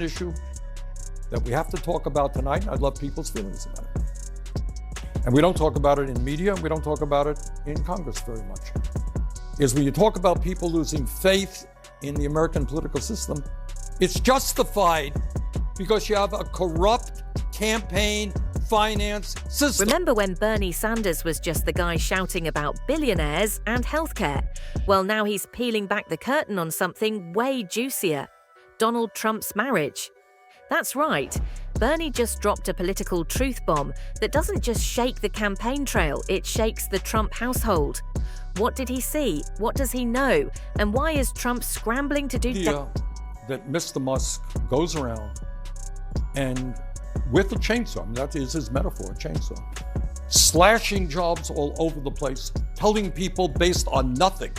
issue that we have to talk about tonight, and I'd love people's feelings about it. And we don't talk about it in media, and we don't talk about it in Congress very much, is when you talk about people losing faith in the American political system, it's justified because you have a corrupt campaign finance system. Remember when Bernie Sanders was just the guy shouting about billionaires and healthcare? Well, now he's peeling back the curtain on something way juicier: Donald Trump's marriage. That's right. Bernie just dropped a political truth bomb that doesn't just shake the campaign trail, it shakes the Trump household. What did he see? What does he know? And why is Trump scrambling to do that Mr. Musk goes around and with a chainsaw, I mean, that is his metaphor, a chainsaw, slashing jobs all over the place, telling people based on nothing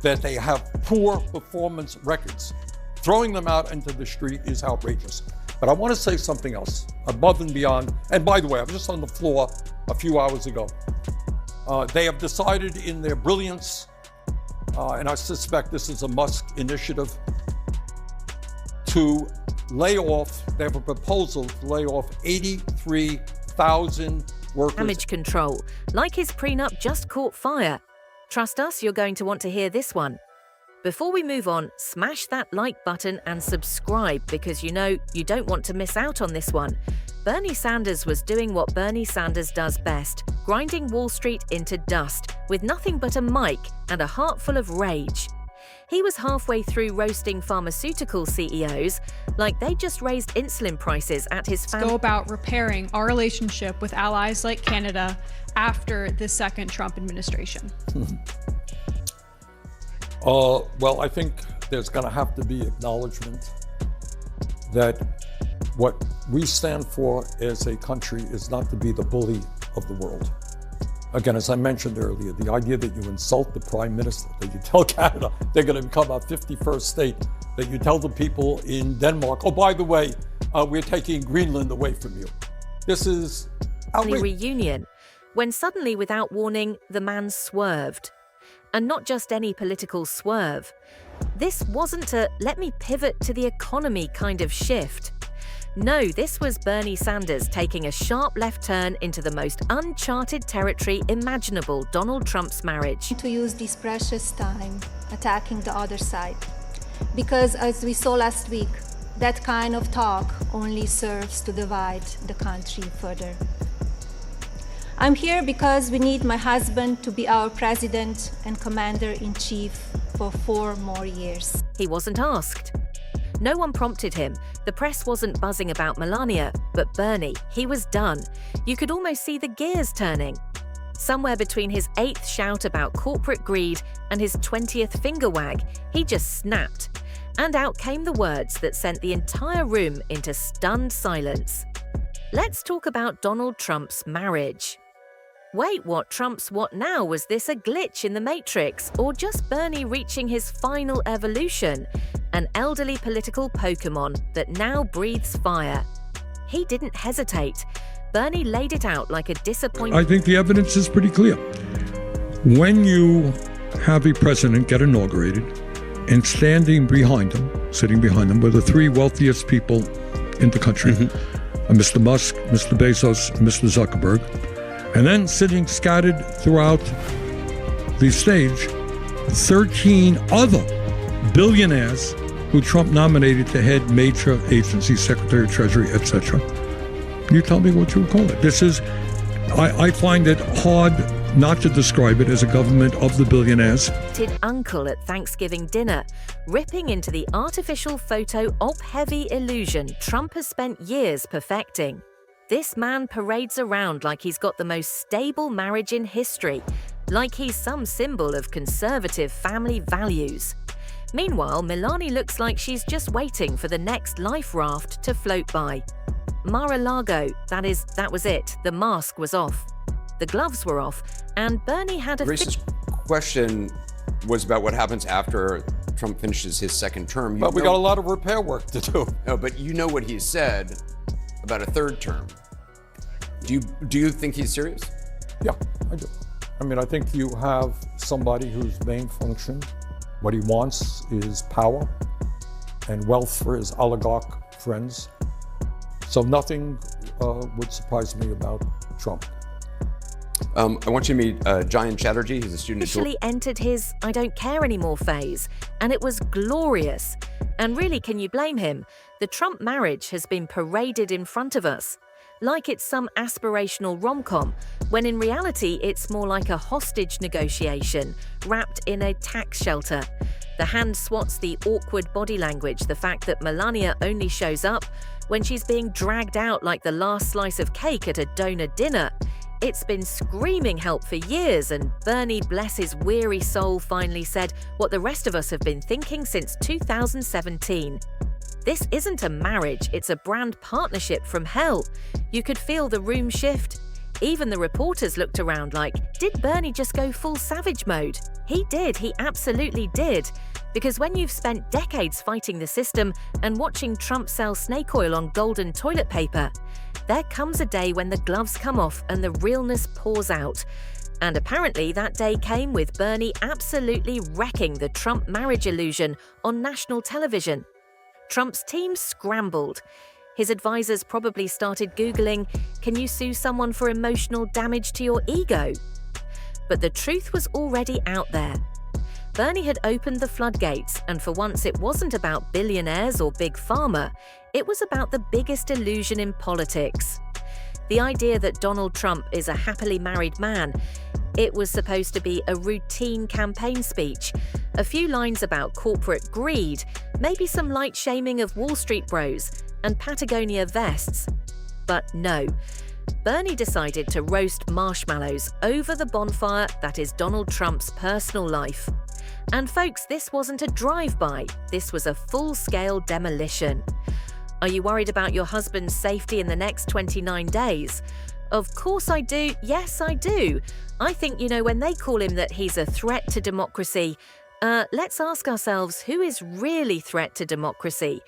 that they have poor performance records. Throwing them out into the street is outrageous. But I want to say something else, above and beyond. And by the way, I was just on the floor a few hours ago. They have decided in their brilliance, and I suspect this is a Musk initiative, to lay off, they have a proposal to lay off 83,000 workers. Damage control, like his prenup just caught fire. Trust us, you're going to want to hear this one. Before we move on, smash that like button and subscribe because you know you don't want to miss out on this one. Bernie Sanders was doing what Bernie Sanders does best, grinding Wall Street into dust with nothing but a mic and a heart full of rage. He was halfway through roasting pharmaceutical CEOs like they just raised insulin prices at his family. Go about repairing our relationship with allies like Canada after the second Trump administration. Well, I think there's going to have to be acknowledgement that what we stand for as a country is not to be the bully of the world. Again, as I mentioned earlier, the idea that you insult the Prime Minister, that you tell Canada they're going to become our 51st state, that you tell the people in Denmark, oh, by the way, we're taking Greenland away from you. This is outrageous. Reunion, when suddenly, without warning, the man swerved. And not just any political swerve. This wasn't a let me pivot to the economy kind of shift. No, this was Bernie Sanders taking a sharp left turn into the most uncharted territory imaginable, Donald Trump's marriage. To use this precious time attacking the other side. Because as we saw last week, that kind of talk only serves to divide the country further. I'm here because we need my husband to be our president and commander-in-chief for 4 more years. He wasn't asked. No one prompted him. The press wasn't buzzing about Melania, but Bernie, he was done. You could almost see the gears turning. Somewhere between his 8th shout about corporate greed and his 20th finger wag, he just snapped. And out came the words that sent the entire room into stunned silence. Let's talk about Donald Trump's marriage. Wait, what Trump's what now? Was this a glitch in the Matrix, or just Bernie reaching his final evolution? An elderly political Pokemon that now breathes fire. He didn't hesitate. Bernie laid it out like a disappointed... I think the evidence is pretty clear. When you have a president get inaugurated and standing behind him, sitting behind him, were the 3 wealthiest people in the country, Mr. Musk, Mr. Bezos, Mr. Zuckerberg, and then sitting scattered throughout the stage, 13 other billionaires who Trump nominated to head major agencies, Secretary of Treasury, etc. You tell me what you would call it. This is, I find it hard not to describe it as a government of the billionaires. Uncle at Thanksgiving dinner, ripping into the artificial photo op-heavy illusion Trump has spent years perfecting. This man parades around like he's got the most stable marriage in history, like he's some symbol of conservative family values. Meanwhile, Melania looks like she's just waiting for the next life raft to float by. Mar-a-Lago, that was it. The mask was off. The gloves were off, and Bernie had a... Grace's question was about what happens after Trump finishes his second term. But we got a lot of repair work to do. No, but you know what he said about a 3rd term. Do you think he's serious? Yeah, I do. I mean, I think you have somebody whose main function, what he wants is power. and wealth for his oligarch friends. So nothing would surprise me about Trump. I want you to meet Jayan Chatterjee. He's a student at Officially entered his I don't care anymore phase, and it was glorious. And really, can you blame him? The Trump marriage has been paraded in front of us, like it's some aspirational rom-com, when in reality it's more like a hostage negotiation wrapped in a tax shelter. The hand swats the awkward body language, the fact that Melania only shows up when she's being dragged out like the last slice of cake at a donor dinner. It's been screaming help for years, and Bernie, bless his weary soul, finally said what the rest of us have been thinking since 2017. This isn't a marriage, it's a brand partnership from hell. You could feel the room shift. Even the reporters looked around like, did Bernie just go full savage mode? He did, he absolutely did. Because when you've spent decades fighting the system and watching Trump sell snake oil on golden toilet paper, there comes a day when the gloves come off and the realness pours out. And apparently that day came with Bernie absolutely wrecking the Trump marriage illusion on national television. Trump's team scrambled. His advisors probably started Googling, can you sue someone for emotional damage to your ego? But the truth was already out there. Bernie had opened the floodgates, and for once it wasn't about billionaires or big pharma, it was about the biggest illusion in politics. The idea that Donald Trump is a happily married man. It was supposed to be a routine campaign speech, a few lines about corporate greed, maybe some light shaming of Wall Street bros and Patagonia vests. But no, Bernie decided to roast marshmallows over the bonfire that is Donald Trump's personal life. And folks, this wasn't a drive-by, this was a full-scale demolition. Are you worried about your husband's safety in the next 29 days? Of course I do, yes I do. I think, when they call him that he's a threat to democracy, let's ask ourselves, who is really threat to democracy?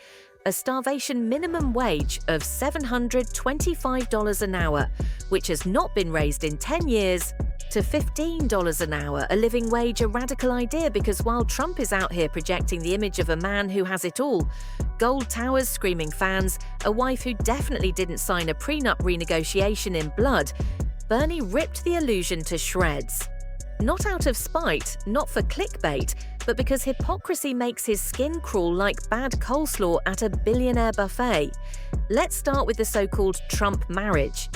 A starvation minimum wage of $725 an hour, which has not been raised in 10 years, to $15 an hour, a living wage, a radical idea, because while Trump is out here projecting the image of a man who has it all, gold towers, screaming fans, a wife who definitely didn't sign a prenup renegotiation in blood, Bernie ripped the illusion to shreds. Not out of spite, not for clickbait, but because hypocrisy makes his skin crawl like bad coleslaw at a billionaire buffet. Let's start with the so-called Trump marriage,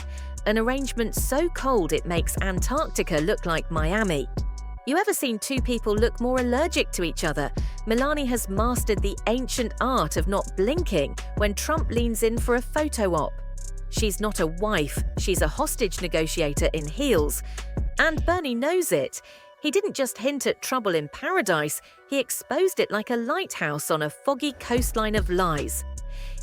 an arrangement so cold it makes Antarctica look like Miami. You ever seen two people look more allergic to each other? Melania has mastered the ancient art of not blinking when Trump leans in for a photo op. She's not a wife, she's a hostage negotiator in heels. And Bernie knows it. He didn't just hint at trouble in paradise, he exposed it like a lighthouse on a foggy coastline of lies.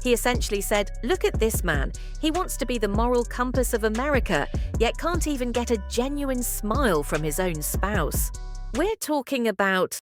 He essentially said, look at this man, he wants to be the moral compass of America, yet can't even get a genuine smile from his own spouse. We're talking about